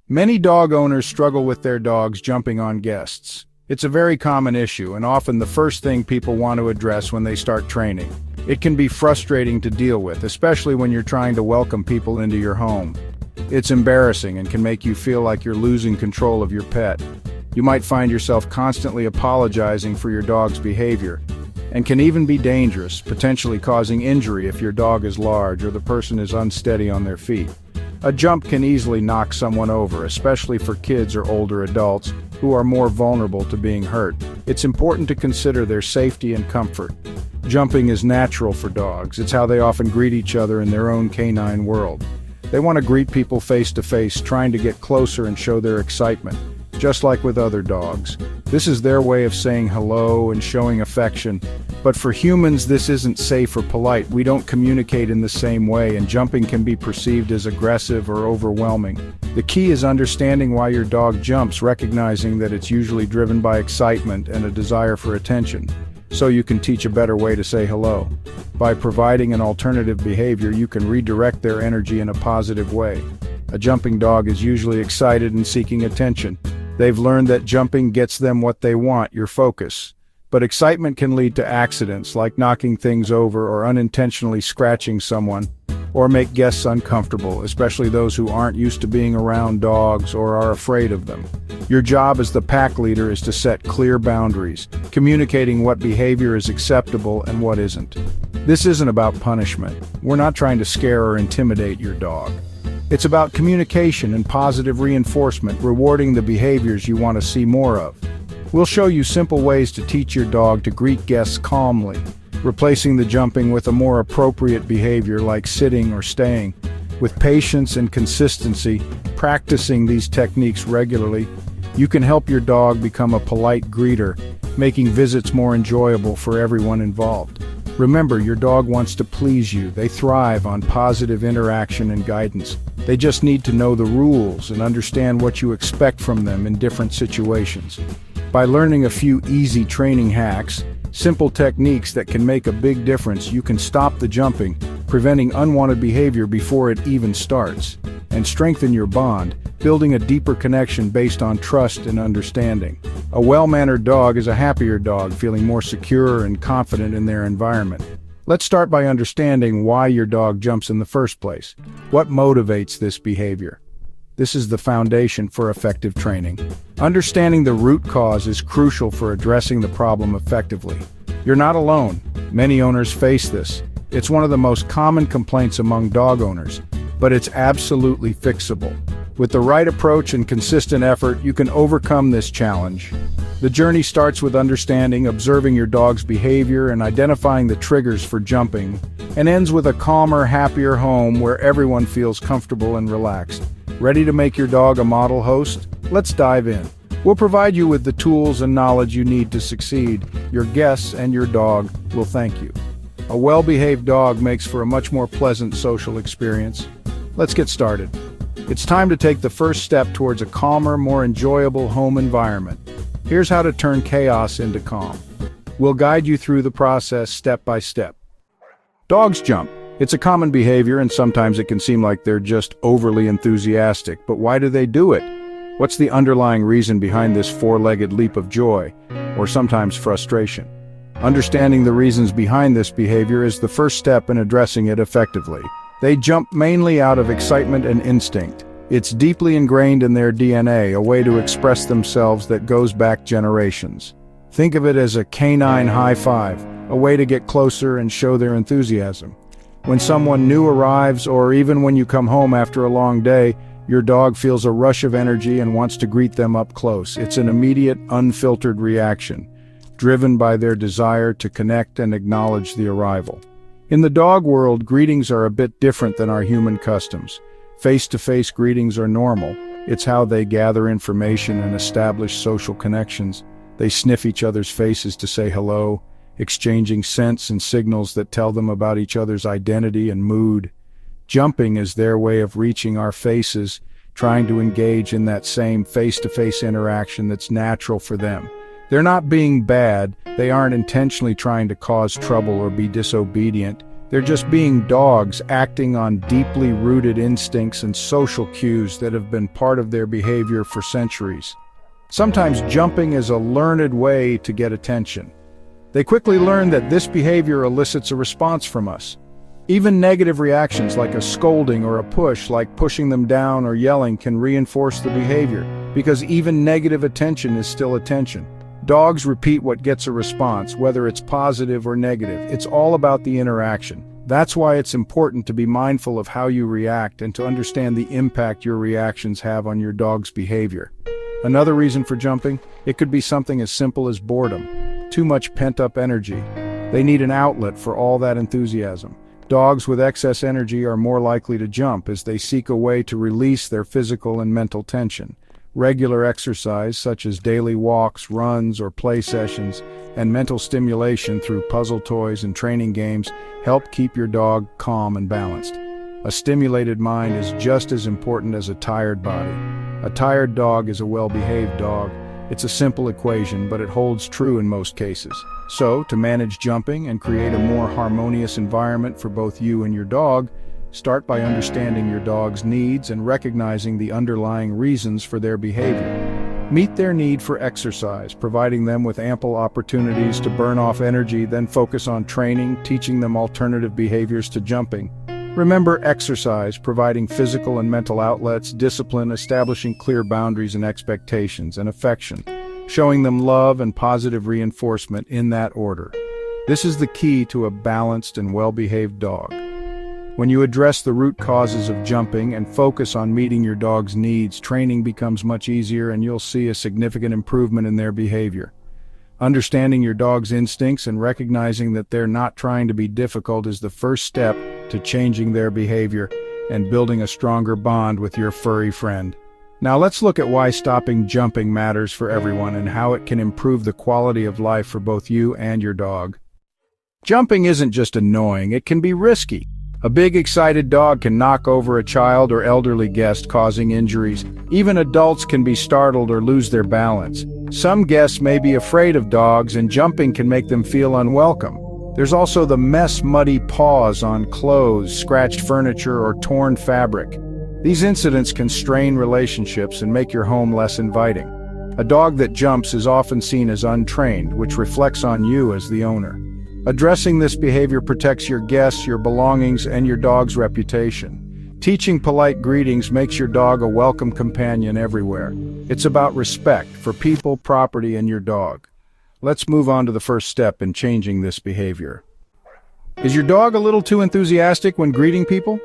Many dog owners struggle with their dogs jumping on guests. It's a very common issue and often the first thing people want to address when they start training. It can be frustrating to deal with, especially when you're trying to welcome people into your home. It's embarrassing and can make you feel like you're losing control of your pet. You might find yourself constantly apologizing for your dog's behavior, and can even be dangerous, potentially causing injury if your dog is large or the person is unsteady on their feet. A jump can easily knock someone over, especially for kids or older adults who are more vulnerable to being hurt. It's important to consider their safety and comfort. Jumping is natural for dogs. It's how they often greet each other in their own canine world. They want to greet people face to face, trying to get closer and show their excitement, just like with other dogs. This is their way of saying hello and showing affection. But for humans, this isn't safe or polite. We don't communicate in the same way, and jumping can be perceived as aggressive or overwhelming. The key is understanding why your dog jumps, recognizing that it's usually driven by excitement and a desire for attention. So you can teach a better way to say hello. By providing an alternative behavior, you can redirect their energy in a positive way. A jumping dog is usually excited and seeking attention. They've learned that jumping gets them what they want, your focus. But excitement can lead to accidents, like knocking things over or unintentionally scratching someone, or make guests uncomfortable, especially those who aren't used to being around dogs or are afraid of them. Your job as the pack leader is to set clear boundaries, communicating what behavior is acceptable and what isn't. This isn't about punishment. We're not trying to scare or intimidate your dog. It's about communication and positive reinforcement, rewarding the behaviors you want to see more of. We'll show you simple ways to teach your dog to greet guests calmly, replacing the jumping with a more appropriate behavior like sitting or staying. With patience and consistency, practicing these techniques regularly, you can help your dog become a polite greeter, making visits more enjoyable for everyone involved. Remember, your dog wants to please you. They thrive on positive interaction and guidance. They just need to know the rules and understand what you expect from them in different situations. By learning a few easy training hacks, simple techniques that can make a big difference, you can stop the jumping, preventing unwanted behavior before it even starts, and strengthen your bond, building a deeper connection based on trust and understanding. A well-mannered dog is a happier dog, feeling more secure and confident in their environment. Let's start by understanding why your dog jumps in the first place. What motivates this behavior? This is the foundation for effective training. Understanding the root cause is crucial for addressing the problem effectively. You're not alone. Many owners face this. It's one of the most common complaints among dog owners, but it's absolutely fixable. With the right approach and consistent effort, you can overcome this challenge. The journey starts with understanding, observing your dog's behavior, and identifying the triggers for jumping, and ends with a calmer, happier home where everyone feels comfortable and relaxed. Ready to make your dog a model host? Let's dive in. We'll provide you with the tools and knowledge you need to succeed. Your guests and your dog will thank you. A well-behaved dog makes for a much more pleasant social experience. Let's get started. It's time to take the first step towards a calmer, more enjoyable home environment. Here's how to turn chaos into calm. We'll guide you through the process step by step. Dogs jump. It's a common behavior, and sometimes it can seem like they're just overly enthusiastic. But why do they do it? What's the underlying reason behind this four-legged leap of joy, or sometimes frustration? Understanding the reasons behind this behavior is the first step in addressing it effectively. They jump mainly out of excitement and instinct. It's deeply ingrained in their DNA, a way to express themselves that goes back generations. Think of it as a canine high five, a way to get closer and show their enthusiasm. When someone new arrives, or even when you come home after a long day, your dog feels a rush of energy and wants to greet them up close. It's an immediate, unfiltered reaction, driven by their desire to connect and acknowledge the arrival. In the dog world, greetings are a bit different than our human customs. Face-to-face greetings are normal. It's how they gather information and establish social connections. They sniff each other's faces to say hello, exchanging scents and signals that tell them about each other's identity and mood. Jumping is their way of reaching our faces, trying to engage in that same face-to-face interaction that's natural for them. They're not being bad, they aren't intentionally trying to cause trouble or be disobedient. They're just being dogs acting on deeply rooted instincts and social cues that have been part of their behavior for centuries. Sometimes jumping is a learned way to get attention. They quickly learn that this behavior elicits a response from us. Even negative reactions like a scolding or a push, like pushing them down or yelling, can reinforce the behavior, because even negative attention is still attention. Dogs repeat what gets a response, whether it's positive or negative. It's all about the interaction. That's why it's important to be mindful of how you react and to understand the impact your reactions have on your dog's behavior. Another reason for jumping, it could be something as simple as boredom. Too much pent-up energy. They need an outlet for all that enthusiasm. Dogs with excess energy are more likely to jump as they seek a way to release their physical and mental tension. Regular exercise, such as daily walks, runs, or play sessions, and mental stimulation through puzzle toys and training games help keep your dog calm and balanced. A stimulated mind is just as important as a tired body. A tired dog is a well-behaved dog. It's a simple equation, but it holds true in most cases. So, to manage jumping and create a more harmonious environment for both you and your dog, start by understanding your dog's needs and recognizing the underlying reasons for their behavior. Meet their need for exercise, providing them with ample opportunities to burn off energy, then focus on training, teaching them alternative behaviors to jumping. Remember exercise, providing physical and mental outlets, discipline, establishing clear boundaries and expectations, and affection, showing them love and positive reinforcement in that order. This is the key to a balanced and well-behaved dog. When you address the root causes of jumping and focus on meeting your dog's needs, training becomes much easier and you'll see a significant improvement in their behavior. Understanding your dog's instincts and recognizing that they're not trying to be difficult is the first step to changing their behavior and building a stronger bond with your furry friend. Now let's look at why stopping jumping matters for everyone and how it can improve the quality of life for both you and your dog. Jumping isn't just annoying, it can be risky. A big, excited dog can knock over a child or elderly guest, causing injuries. Even adults can be startled or lose their balance. Some guests may be afraid of dogs, and jumping can make them feel unwelcome. There's also the muddy paws on clothes, scratched furniture, or torn fabric. These incidents can strain relationships and make your home less inviting. A dog that jumps is often seen as untrained, which reflects on you as the owner. Addressing this behavior protects your guests, your belongings, and your dog's reputation. Teaching polite greetings makes your dog a welcome companion everywhere. It's about respect for people, property, and your dog. Let's move on to the first step in changing this behavior. Is your dog a little too enthusiastic when greeting people?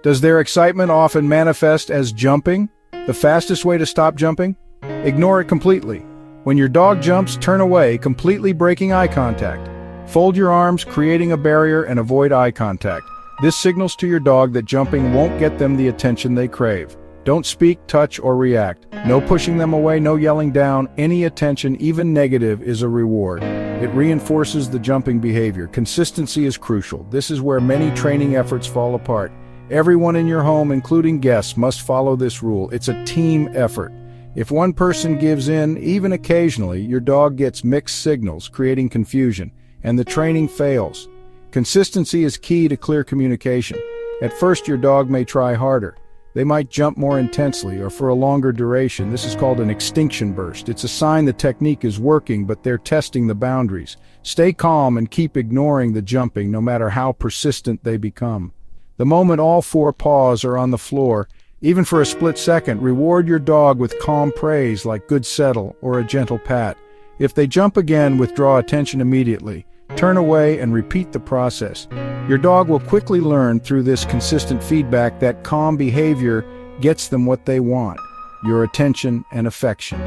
Does their excitement often manifest as jumping? The fastest way to stop jumping? Ignore it completely. When your dog jumps, turn away, completely breaking eye contact. Fold your arms, creating a barrier, and avoid eye contact. This signals to your dog that jumping won't get them the attention they crave. Don't speak, touch, or react. No pushing them away, no yelling down. Any attention, even negative, is a reward. It reinforces the jumping behavior. Consistency is crucial. This is where many training efforts fall apart. Everyone in your home, including guests, must follow this rule. It's a team effort. If one person gives in, even occasionally, your dog gets mixed signals, creating confusion, and the training fails. Consistency is key to clear communication. At first, your dog may try harder. They might jump more intensely or for a longer duration. This is called an extinction burst. It's a sign the technique is working, but they're testing the boundaries. Stay calm and keep ignoring the jumping, no matter how persistent they become. The moment all 4 paws are on the floor, even for a split second, reward your dog with calm praise like good settle or a gentle pat. If they jump again, withdraw attention immediately. Turn away and repeat the process. Your dog will quickly learn through this consistent feedback that calm behavior gets them what they want, your attention and affection.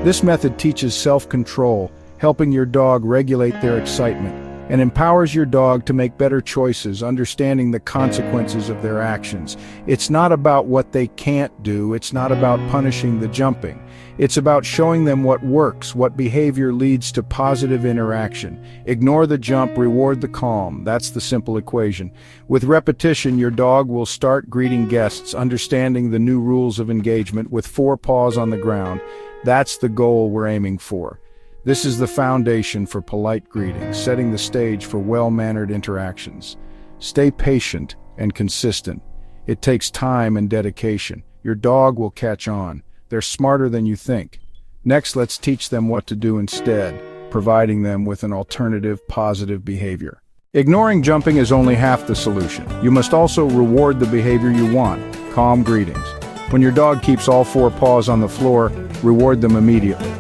This method teaches self-control, helping your dog regulate their excitement, and empowers your dog to make better choices, understanding the consequences of their actions. It's not about what they can't do, it's not about punishing the jumping. It's about showing them what works, what behavior leads to positive interaction. Ignore the jump, reward the calm. That's the simple equation. With repetition, your dog will start greeting guests, understanding the new rules of engagement with 4 paws on the ground. That's the goal we're aiming for. This is the foundation for polite greetings, setting the stage for well-mannered interactions. Stay patient and consistent. It takes time and dedication. Your dog will catch on. They're smarter than you think. Next, let's teach them what to do instead, providing them with an alternative, positive behavior. Ignoring jumping is only half the solution. You must also reward the behavior you want. Calm greetings. When your dog keeps all four paws on the floor, reward them immediately.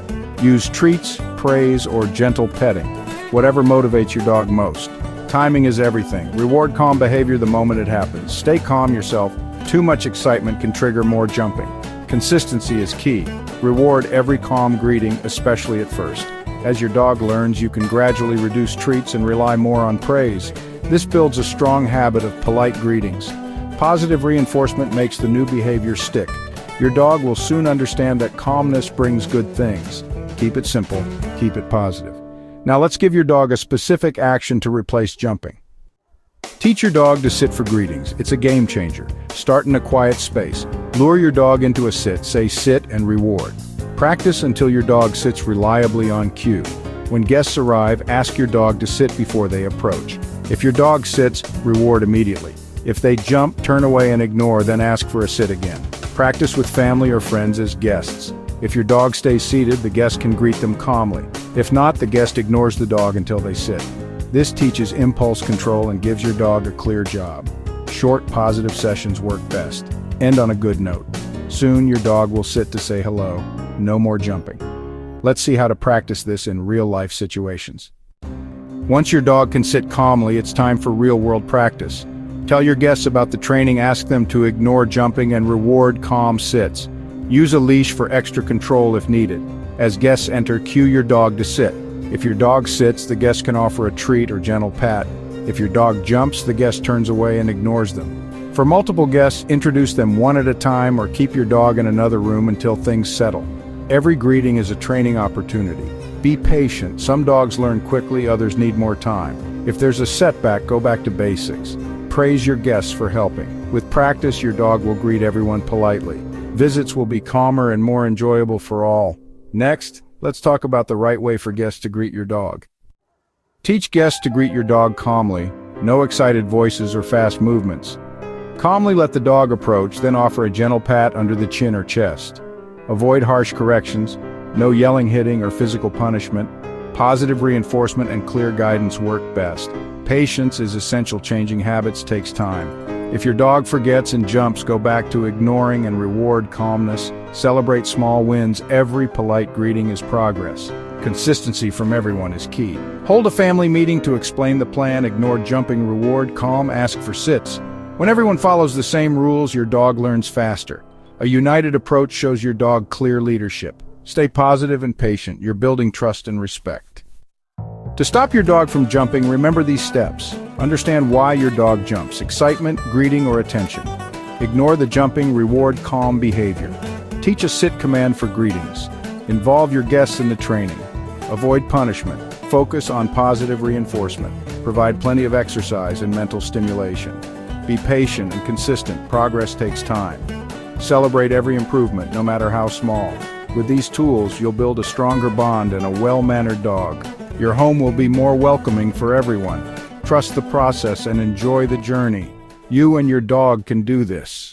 Use treats, praise, or gentle petting, whatever motivates your dog most. Timing is everything. Reward calm behavior the moment it happens. Stay calm yourself. Too much excitement can trigger more jumping. Consistency is key. Reward every calm greeting, especially at first. As your dog learns, you can gradually reduce treats and rely more on praise. This builds a strong habit of polite greetings. Positive reinforcement makes the new behavior stick. Your dog will soon understand that calmness brings good things. Keep it simple, keep it positive. Now let's give your dog a specific action to replace jumping. Teach your dog to sit for greetings. It's a game changer. Start in a quiet space. Lure your dog into a sit. Say sit and reward. Practice until your dog sits reliably on cue. When guests arrive, ask your dog to sit before they approach. If your dog sits, reward immediately. If they jump, turn away and ignore, then ask for a sit again. Practice with family or friends as guests. If your dog stays seated, the guest can greet them calmly. If not, the guest ignores the dog until they sit. This teaches impulse control and gives your dog a clear job. Short, positive sessions work best. End on a good note. Soon your dog will sit to say hello. No more jumping. Let's see how to practice this in real-life situations. Once your dog can sit calmly, it's time for real-world practice. Tell your guests about the training, ask them to ignore jumping and reward calm sits. Use a leash for extra control if needed. As guests enter, cue your dog to sit. If your dog sits, the guest can offer a treat or gentle pat. If your dog jumps, the guest turns away and ignores them. For multiple guests, introduce them one at a time or keep your dog in another room until things settle. Every greeting is a training opportunity. Be patient. Some dogs learn quickly, others need more time. If there's a setback, go back to basics. Praise your guests for helping. With practice, your dog will greet everyone politely. Visits will be calmer and more enjoyable for all. Next, let's talk about the right way for guests to greet your dog. Teach guests to greet your dog calmly. No excited voices or fast movements. Calmly let the dog approach, then offer a gentle pat under the chin or chest. Avoid harsh corrections. No yelling, hitting, or physical punishment. Positive reinforcement and clear guidance work best. Patience is essential. Changing habits takes time. If your dog forgets and jumps, go back to ignoring and reward calmness. Celebrate small wins. Every polite greeting is progress. Consistency from everyone is key. Hold a family meeting to explain the plan. Ignore jumping, reward calm, ask for sits. When everyone follows the same rules, your dog learns faster. A united approach shows your dog clear leadership. Stay positive and patient. You're building trust and respect. To stop your dog from jumping, remember these steps. Understand why your dog jumps: excitement, greeting, or attention. Ignore the jumping, reward calm behavior. Teach a sit command for greetings. Involve your guests in the training. Avoid punishment. Focus on positive reinforcement. Provide plenty of exercise and mental stimulation. Be patient and consistent. Progress takes time. Celebrate every improvement, no matter how small. With these tools, you'll build a stronger bond and a well-mannered dog. Your home will be more welcoming for everyone. Trust the process and enjoy the journey. You and your dog can do this.